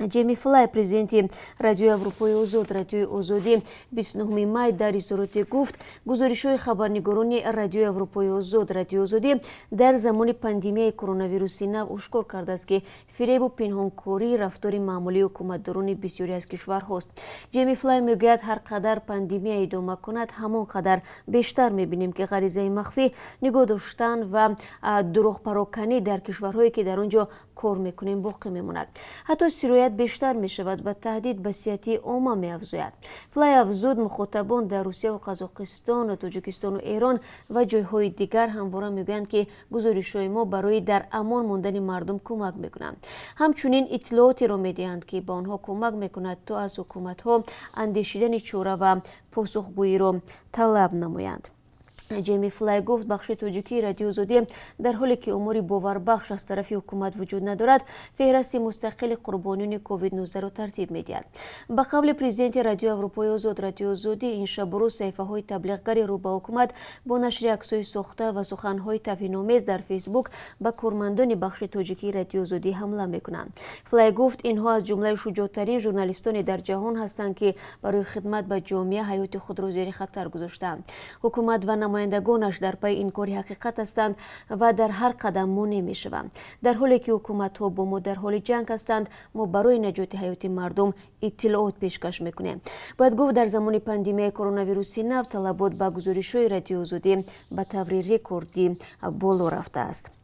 ҷейми Флай, президенти Радиои Аврупои Озод Радиои Озодӣ 29 май дар изҳороте гуфт, гузоришҳои хабарнигорони Радиои Аврупои Озод Радиои Озодӣ дар замони пандемияи коронавируси нав ошкор кардааст ки фиребу пинҳонкории рафтори маъмулии ҳукуматдорони бисёре аз кишварҳост. ҷейми Флай мегӯяд, ҳар қадар пандемия идома кунад, ҳамон қадар бештар мебинем ки ғаризаи махфӣ нигоҳ доштан ва дуруғпароканӣ дар кишварҳое ки дар он ҷо кор мекунем боқӣ мемонад. ҳатто сироят бештар мешавад ва таҳдид ба сиҳати омма меафзояд. Флай афзуд, мухотобон дар Русияу Қазоқистон, Тоҷикистону Эрон ва ҷойҳои дигар ҳамвора мегӯянд ки гузоришҳои мо барои дар амон мондани мардум кӯмак мекунанд. ҳамчунин иттилоотеро медиҳанд ки ба онҳо кӯмак мекунад то аз ҳукуматҳо андешидани чора ва посухгӯиро талаб намоянд. ҷейми Флай гуфт, бахши тоҷикии Радиои Озодӣ дар ҳоле ки умури боварбахш аз тарафи ҳукумат вуҷуд надорад, феҳристи мустақили қурбониёни COVID-19-ро тартиб медиҳад. Ба қавли президенти Радиои Аврупои Озод Радиои Озодӣ, ин шабу рӯз саҳифаҳои таблиғгари рӯ ба ҳукумат бо нашри аксҳои сохта ва суханҳои тавҳиномез дар фейсбук ба кормандони бахши тоҷикии Радиои Озодӣ ҳамла мекунанд. Флай гуфт, инҳо аз ҷумлаи шуҷоътарин журналистоне дар ҷаҳон ҳастанд ки барои хидмат ба ҷомеа ҳаёти худро зери хатар гузоштаанд. ҳукумат ва намояндагонаш дар пай инкори ҳақиқат ҳастанд ва дар ҳар қадам монеъ мешаванд. Дар ҳоле ки ҳукуматҳо бо мо дар ҳоли ҷанг ҳастанд, мо барои наҷоти ҳаёти мардум иттилоот пешкаш мекунем. Бояд гуфт, дар замони пандемияи коронавируси нав талабот ба гузоришҳои Радиои Озодӣ ба таври рекордӣ боло рафтааст.